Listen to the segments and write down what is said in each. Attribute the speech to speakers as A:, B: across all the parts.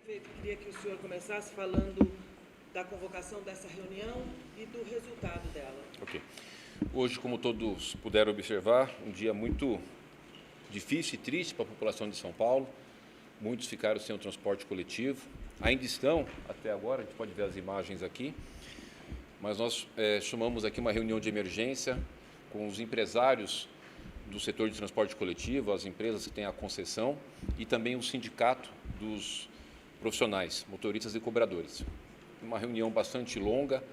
A: Prefeito, queria que o senhor começasse falando da convocação dessa reunião e do resultado dela.
B: Ok. Hoje, como todos puderam observar, um dia muito difícil e triste para a população de São Paulo. Muitos ficaram sem o transporte coletivo. Ainda estão, até agora, a gente pode ver as imagens aqui, mas nós chamamos aqui uma reunião de emergência com os empresários do setor de transporte coletivo, as empresas que têm a concessão e também o sindicato dos profissionais, motoristas e cobradores. Uma reunião bastante longa,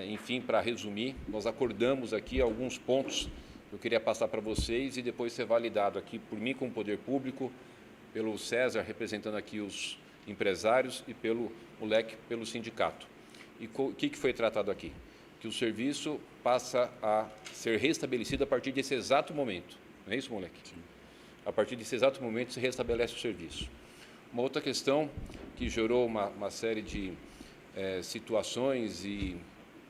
B: enfim, para resumir, nós acordamos aqui alguns pontos que eu queria passar para vocês e depois ser validado aqui por mim como poder público, pelo César, representando aqui os empresários, e pelo Moleque, pelo sindicato. E o que foi tratado aqui? Que o serviço passa a ser restabelecido a partir desse exato momento. Não é isso, Moleque? Sim. A partir desse exato momento se restabelece o serviço. Uma outra questão que gerou uma série de situações e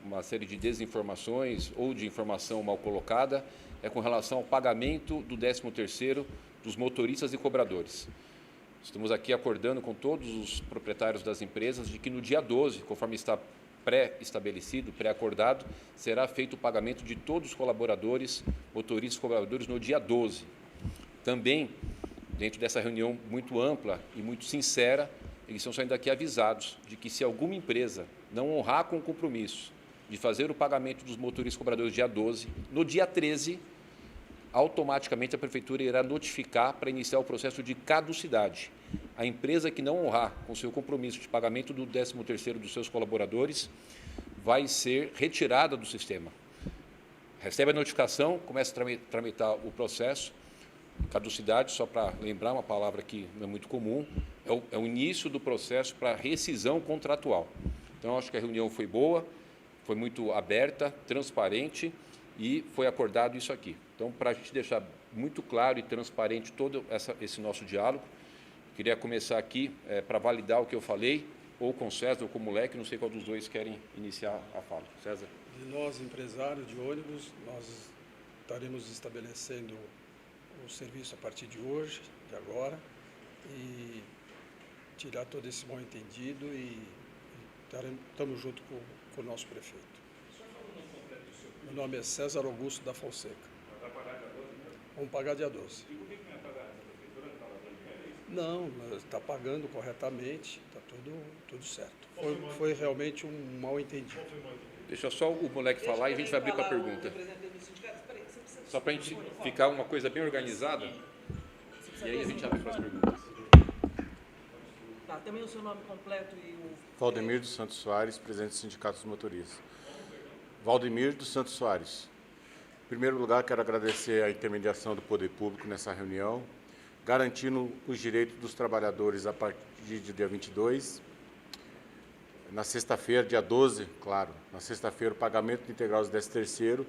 B: uma série de desinformações ou de informação mal colocada é com relação ao pagamento do 13º dos motoristas e cobradores. Estamos aqui acordando com todos os proprietários das empresas de que no dia 12, conforme está pré-estabelecido, pré-acordado, será feito o pagamento de todos os colaboradores, motoristas e cobradores no dia 12. Também, dentro dessa reunião muito ampla e muito sincera, eles estão saindo aqui avisados de que se alguma empresa não honrar com o compromisso de fazer o pagamento dos motoristas e cobradores dia 12, no dia 13, automaticamente a Prefeitura irá notificar para iniciar o processo de caducidade. A empresa que não honrar com seu compromisso de pagamento do 13º dos seus colaboradores vai ser retirada do sistema. Recebe a notificação, começa a tramitar o processo. Caducidade, só para lembrar uma palavra que não é muito comum, é o início do processo para rescisão contratual. Então, acho que a reunião foi boa, foi muito aberta, transparente e foi acordado isso aqui. Então, para a gente deixar muito claro e transparente todo esse nosso diálogo, queria começar aqui para validar o que eu falei, ou com o César ou com o Moleque, não sei qual dos dois querem iniciar a fala. César?
C: De nós, empresários de ônibus, nós estaremos estabelecendo o serviço a partir de hoje, de agora, e tirar todo esse mal-entendido e estamos junto com o nosso prefeito. Meu nome é César Augusto da Fonseca.
B: Vai pagar dia 12?
C: Vamos pagar dia 12.
B: E por que não é pagar essa prefeitura? Não está pagando dinheiro?
C: Não, está pagando corretamente, está tudo certo. Foi realmente um mal-entendido.
B: Deixa só o Moleque falar e a gente vai abrir para a pergunta. Só para a gente ficar uma coisa bem organizada, e aí a gente abre para as perguntas.
A: Tá, também o seu nome completo e o...
D: Valdemir dos Santos Soares, presidente do Sindicato dos Motoristas. Valdemir dos Santos Soares. Em primeiro lugar, quero agradecer a intermediação do Poder Público nessa reunião, garantindo os direitos dos trabalhadores a partir do dia 22. Na sexta-feira, dia 12, claro, na sexta-feira, o pagamento integral do 13º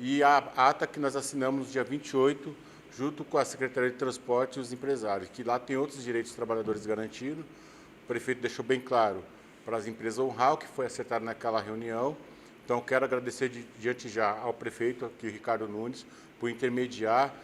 D: e a ata que nós assinamos no dia 28, junto com a Secretaria de Transporte e os empresários, que lá tem outros direitos dos trabalhadores garantidos. O prefeito deixou bem claro para as empresas honrar o que foi acertado naquela reunião. Então, quero agradecer diante já ao prefeito, aqui, Ricardo Nunes, por intermediar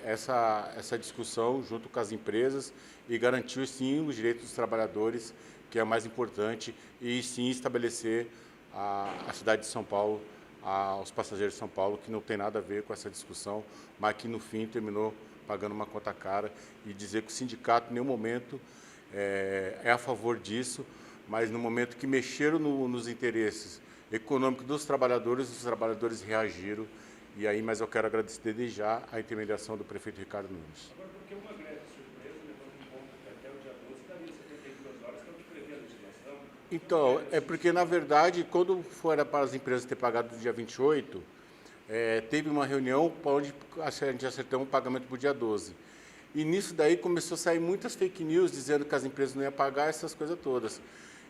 D: essa discussão junto com as empresas e garantir, sim, os direitos dos trabalhadores, que é o mais importante, e, sim, estabelecer a cidade de São Paulo, aos passageiros de São Paulo, que não tem nada a ver com essa discussão, mas que, no fim, terminou pagando uma conta cara, e dizer que o sindicato, em nenhum momento, é a favor disso, mas no momento que mexeram nos interesses econômicos dos trabalhadores, os trabalhadores reagiram, e aí, mas eu quero agradecer desde já a intermediação do prefeito Ricardo Nunes.
B: Agora, por que uma greve surpresa, levando em conta que até o dia 12 daria 72 horas, que é o que prevê a legislação?
D: Então, é porque, na verdade, quando for para as empresas ter pagado no dia 28, teve uma reunião onde a gente acertou um pagamento para o dia 12. E nisso daí começou a sair muitas fake news dizendo que as empresas não iam pagar essas coisas todas.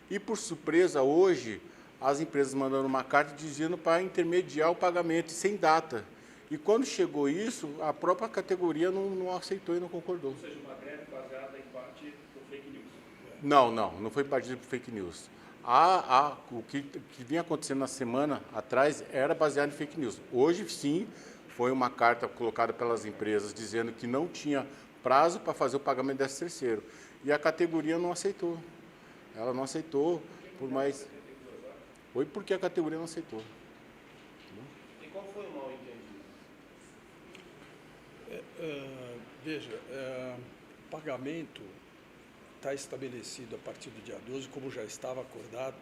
D: E, por surpresa, hoje, as empresas mandando uma carta dizendo para intermediar o pagamento, sem data. E quando chegou isso, a própria categoria não aceitou e não concordou.
B: Ou seja, uma greve baseada em parte do fake news?
D: Não foi partido por fake news. O que vinha acontecendo na semana atrás era baseado em fake news. Hoje, sim, foi uma carta colocada pelas empresas dizendo que não tinha prazo para fazer o pagamento desse terceiro. e a categoria não aceitou. Ela não aceitou, por mais... Foi porque a categoria não aceitou.
B: E qual foi o mal entendido?
C: Veja, o pagamento está estabelecido a partir do dia 12, como já estava acordado,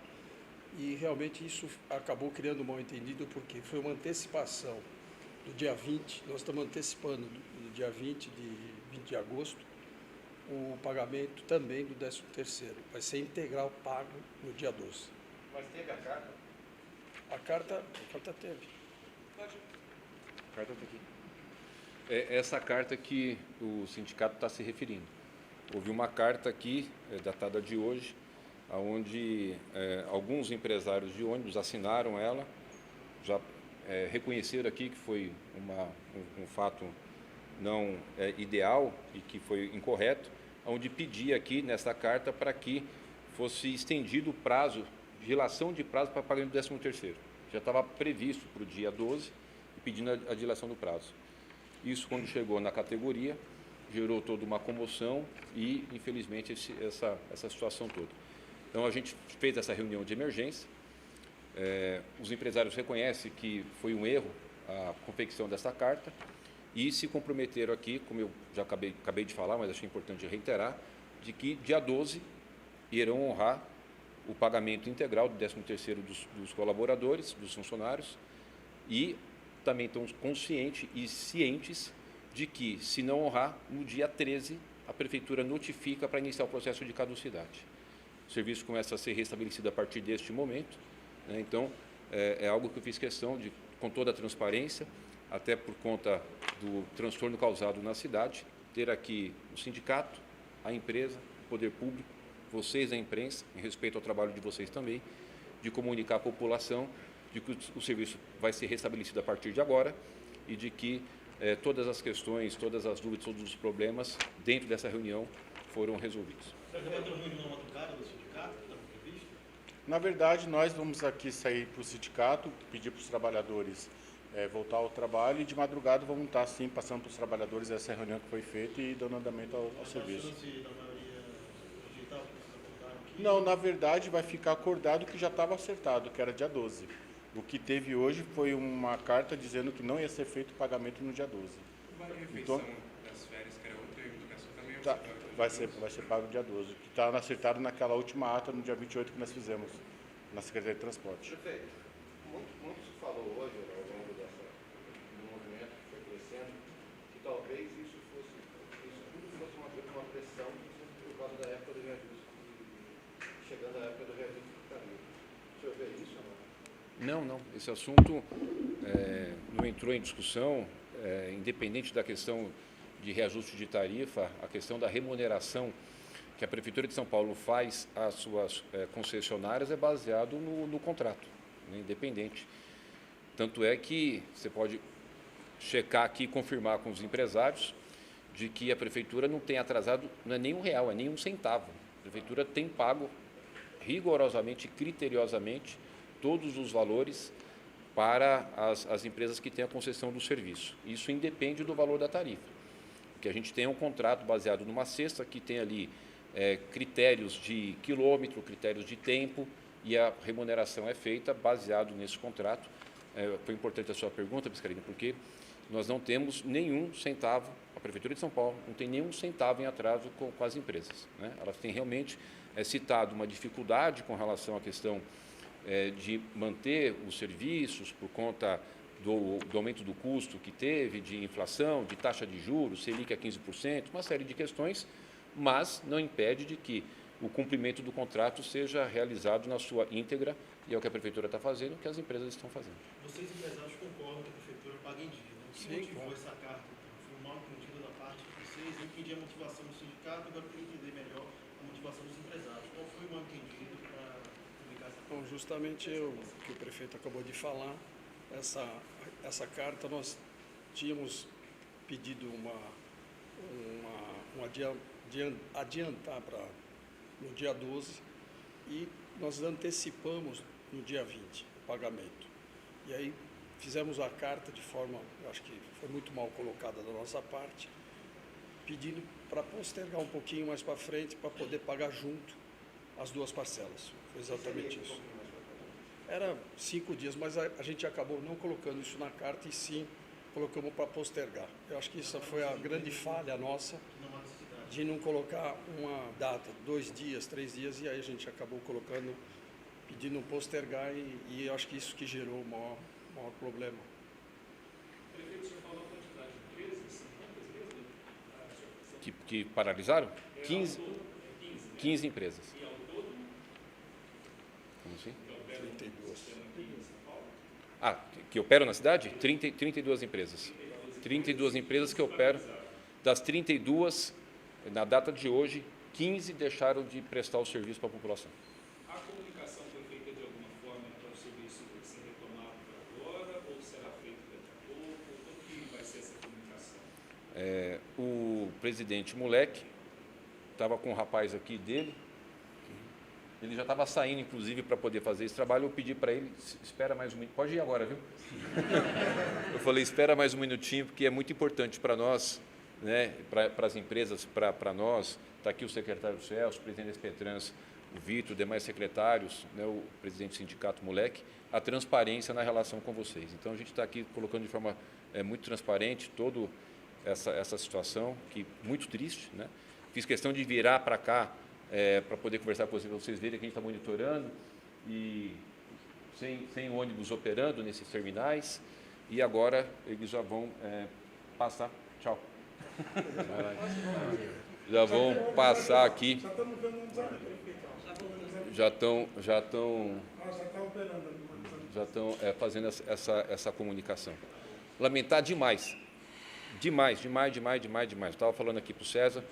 C: e realmente isso acabou criando um mal-entendido, porque foi uma antecipação do dia 20, nós estamos antecipando do dia 20 de agosto, o pagamento também do 13º. Vai ser integral pago no dia 12.
B: Mas teve a carta?
C: A carta teve.
B: A carta está aqui. É essa carta que o sindicato está se referindo. Houve uma carta aqui, datada de hoje, onde alguns empresários de ônibus assinaram ela, já reconheceram aqui que foi um fato não ideal e que foi incorreto, onde pedia aqui nessa carta para que fosse estendido o prazo, dilação de prazo para pagamento do 13º. Já estava previsto para o dia 12, pedindo a dilação do prazo. Isso, quando chegou na categoria, gerou toda uma comoção e, infelizmente, essa situação toda. Então, a gente fez essa reunião de emergência. Os empresários reconhecem que foi um erro a confecção dessa carta e se comprometeram aqui, como eu já acabei de falar, mas achei importante reiterar, de que dia 12 irão honrar o pagamento integral do 13º dos colaboradores, dos funcionários, e também estão conscientes e cientes de que, se não honrar, no dia 13, a Prefeitura notifica para iniciar o processo de caducidade. O serviço começa a ser restabelecido a partir deste momento, né? Então, é algo que eu fiz questão de, com toda a transparência, até por conta do transtorno causado na cidade, ter aqui o sindicato, a empresa, o poder público, vocês, a imprensa, em respeito ao trabalho de vocês também, de comunicar à população de que o serviço vai ser restabelecido a partir de agora e de que todas as questões, todas as dúvidas, todos os problemas dentro dessa reunião foram resolvidos.
D: Na verdade, nós vamos aqui sair para o sindicato, pedir para os trabalhadores voltar ao trabalho e de madrugada vamos estar, sim, passando para os trabalhadores essa reunião que foi feita e dando andamento ao serviço. Não, na verdade, vai ficar acordado que já estava acertado, que era dia 12. O que teve hoje foi uma carta dizendo que não ia ser feito o pagamento no dia 12. Então,
E: das férias, que era outra educação também.
D: Tá, vai ser pago no dia 12, que está acertado naquela última ata, no dia 28, que nós fizemos na Secretaria de Transporte.
B: Prefeito, muito se falou hoje, ao longo do movimento que foi crescendo, que talvez isso tudo fosse uma pressão por causa da época do reajuste, chegando a época do reajuste de tarifa. O senhor vê isso ou não? Não. Esse assunto não entrou em discussão, independente da questão de reajuste de tarifa, a questão da remuneração que a Prefeitura de São Paulo faz às suas concessionárias é baseado no contrato, né, independente. Tanto é que você pode checar aqui e confirmar com os empresários de que a Prefeitura não tem atrasado, não é nem R$1, é nem um centavo. A Prefeitura tem pago rigorosamente, criteriosamente, todos os valores para as empresas que têm a concessão do serviço. Isso independe do valor da tarifa, porque a gente tem um contrato baseado numa cesta que tem ali critérios de quilômetro, critérios de tempo, e a remuneração é feita baseado nesse contrato. Foi importante a sua pergunta, Piscarina, porque nós não temos nenhum centavo, a Prefeitura de São Paulo não tem nenhum centavo em atraso com as empresas, né? Elas têm realmente citado uma dificuldade com relação à questão de manter os serviços por conta do aumento do custo que teve, de inflação, de taxa de juros, Selic a 15%, uma série de questões, mas não impede de que o cumprimento do contrato seja realizado na sua íntegra, e é o que a Prefeitura está fazendo, o que as empresas estão fazendo.
F: Vocês, empresários, concordam que a Prefeitura pague em dia, né? O que motivou essa carta? Foi um mal entendido da parte de vocês? Eu entendi a motivação do sindicato, agora eu queria entender melhor a motivação dos empresários. Qual foi o mal entendido para publicar essa carta?
C: Bom, justamente o que o prefeito acabou de falar, essa carta nós tínhamos pedido adiantar para no dia 12 e nós antecipamos no dia 20 o pagamento. E aí fizemos a carta de forma, eu acho que foi muito mal colocada da nossa parte, pedindo para postergar um pouquinho mais para frente, para poder pagar junto as duas parcelas. Foi exatamente isso. Era 5 dias, mas a gente acabou não colocando isso na carta e sim colocamos para postergar. Eu acho que isso foi a grande falha nossa, de não colocar uma data, 2 dias, 3 dias, e aí a gente acabou colocando, pedindo postergar, e eu acho que isso que gerou o maior problema.
G: Prefeito, o senhor falou a quantidade de empresas, quantas mesmo?
B: Que paralisaram? 15, 15 empresas.
G: E ao todo?
B: Como assim?
C: 32.
B: Ah, que operam na cidade? 32 empresas. 32 empresas que operam. Das 32, na data de hoje, 15 deixaram de prestar o serviço para a população.
G: A comunicação foi feita de alguma forma para o serviço ser retomado para agora, ou será feito daqui a pouco? Como que vai ser essa comunicação?
B: O presidente Moleque estava com um rapaz aqui dele, ele já estava saindo, inclusive, para poder fazer esse trabalho. Eu pedi para ele, espera mais um minuto, pode ir agora, viu? Eu falei, espera mais um minutinho, porque é muito importante para nós, né, para as empresas, para nós. Está aqui o secretário Celso, o presidente da Espetrans, o Vitor, demais secretários, né, o presidente do sindicato Moleque, a transparência na relação com vocês. Então, a gente está aqui colocando de forma muito transparente toda essa situação, que muito triste, né? Fiz questão de virar para cá para poder conversar com vocês, para vocês verem que a gente está monitorando, e sem ônibus operando nesses terminais, e agora eles já vão passar. Tchau. Já vão passar aqui. Já estão fazendo essa comunicação. Lamentar demais. Demais. Eu estava falando aqui para o César,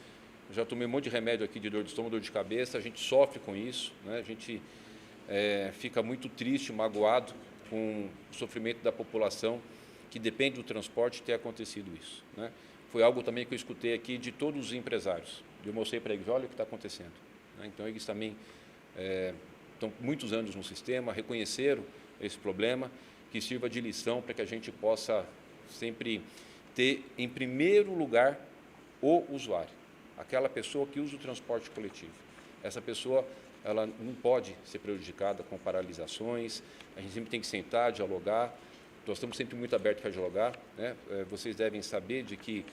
B: já tomei um monte de remédio aqui de dor de estômago, dor de cabeça, a gente sofre com isso, né? A gente fica muito triste, magoado com o sofrimento da população que depende do transporte ter acontecido isso, né? Foi algo também que eu escutei aqui de todos os empresários. Eu mostrei para eles, olha o que está acontecendo, né? Então, eles também estão muitos anos no sistema, reconheceram esse problema, que sirva de lição para que a gente possa sempre ter, em primeiro lugar, o usuário, aquela pessoa que usa o transporte coletivo. Essa pessoa, ela não pode ser prejudicada com paralisações, a gente sempre tem que sentar, dialogar. Nós estamos sempre muito abertos para dialogar, né? Vocês devem saber de que,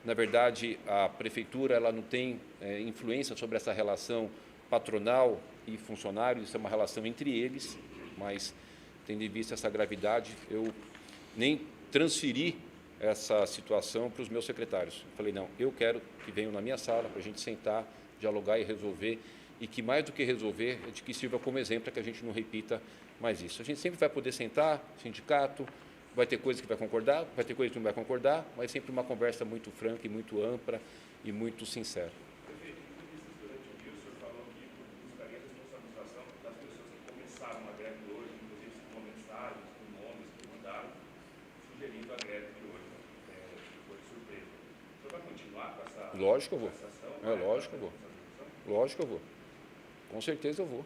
B: na verdade, a prefeitura ela não tem influência sobre essa relação patronal e funcionário, isso é uma relação entre eles, mas, tendo em vista essa gravidade, eu nem transferi essa situação para os meus secretários. Eu falei, não, eu quero que venham na minha sala para a gente sentar, dialogar e resolver, e que mais do que resolver, é de que sirva como exemplo para que a gente não repita mais isso. A gente sempre vai poder sentar, sindicato, vai ter coisas que vai concordar, vai ter coisas que não vai concordar, mas sempre uma conversa muito franca e muito ampla e muito sincera.
G: Prefeito, durante o dia o senhor falou que buscaria a responsabilização das pessoas que começaram a greve hoje, inclusive com mensagens, com nomes que mandaram, sugerindo a greve de hoje, que foi de surpresa. O senhor vai continuar com essa ação?
B: Lógico que eu vou. Lógico que eu vou. Lógico que eu vou. Com certeza eu vou.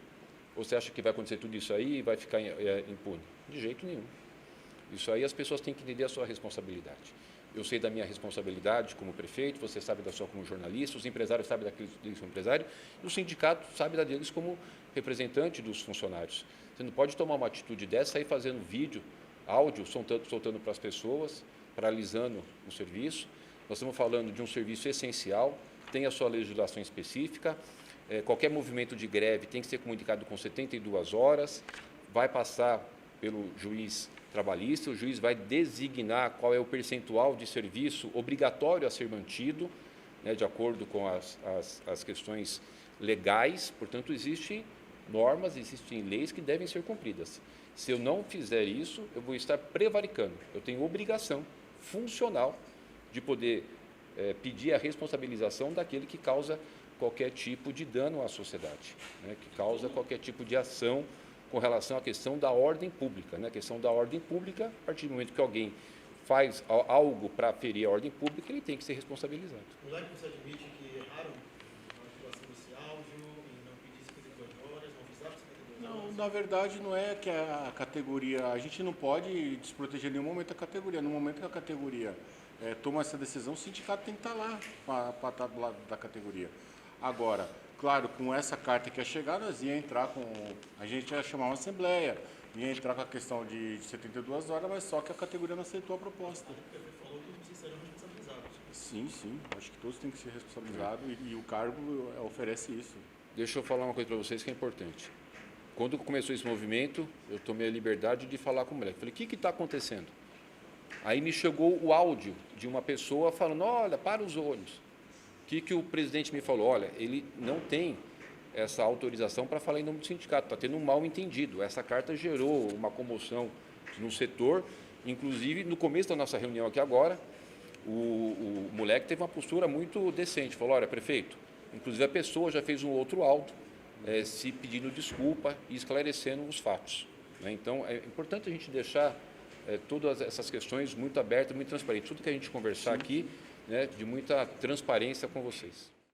B: Ou você acha que vai acontecer tudo isso aí e vai ficar impune? De jeito nenhum. Isso aí as pessoas têm que entender a sua responsabilidade. Eu sei da minha responsabilidade como prefeito, você sabe da sua como jornalista, os empresários sabem deles como empresário, e o sindicato sabe da deles como representante dos funcionários. Você não pode tomar uma atitude dessa aí fazendo vídeo, áudio, soltando para as pessoas, paralisando o serviço. Nós estamos falando de um serviço essencial, tem a sua legislação específica, qualquer movimento de greve tem que ser comunicado com 72 horas, vai passar pelo juiz trabalhista, o juiz vai designar qual é o percentual de serviço obrigatório a ser mantido, né, de acordo com as questões legais. Portanto, existem normas, existem leis que devem ser cumpridas. Se eu não fizer isso, eu vou estar prevaricando. Eu tenho obrigação funcional de poder pedir a responsabilização daquele que causa qualquer tipo de dano à sociedade, né, que causa qualquer tipo de ação com relação à questão da ordem pública, né? A questão da ordem pública, a partir do momento que alguém faz algo para ferir a ordem pública, ele tem que ser responsabilizado.
F: Moleque, você admite que erraram na ativação desse áudio e não pedir 52 horas, não avisaram 52 horas?
D: Não, na verdade, não é que a categoria... A gente não pode desproteger em nenhum momento a categoria. No momento que a categoria toma essa decisão, o sindicato tem que estar lá para estar do lado da categoria. Agora, claro, com essa carta que ia chegar, nós ia entrar com... A gente ia chamar uma assembleia, ia entrar com a questão de 72 horas, mas só que a categoria não aceitou a proposta.
F: Falou que vocês serão responsabilizados.
D: Sim, sim. Acho que todos têm que ser responsabilizados e o cargo oferece isso.
B: Deixa eu falar uma coisa para vocês que é importante. Quando começou esse movimento, eu tomei a liberdade de falar com o moleque. Falei, o que está acontecendo? Aí me chegou o áudio de uma pessoa falando, olha, para os ônibus. O que o presidente me falou? Olha, ele não tem essa autorização para falar em nome do sindicato, está tendo um mal entendido. Essa carta gerou uma comoção no setor, inclusive no começo da nossa reunião aqui agora, o moleque teve uma postura muito decente, falou, olha, prefeito, inclusive a pessoa já fez um outro áudio, se pedindo desculpa e esclarecendo os fatos. Né? Então, é importante a gente deixar todas essas questões muito abertas, muito transparentes. Tudo que a gente conversar aqui, né, de muita transparência com vocês.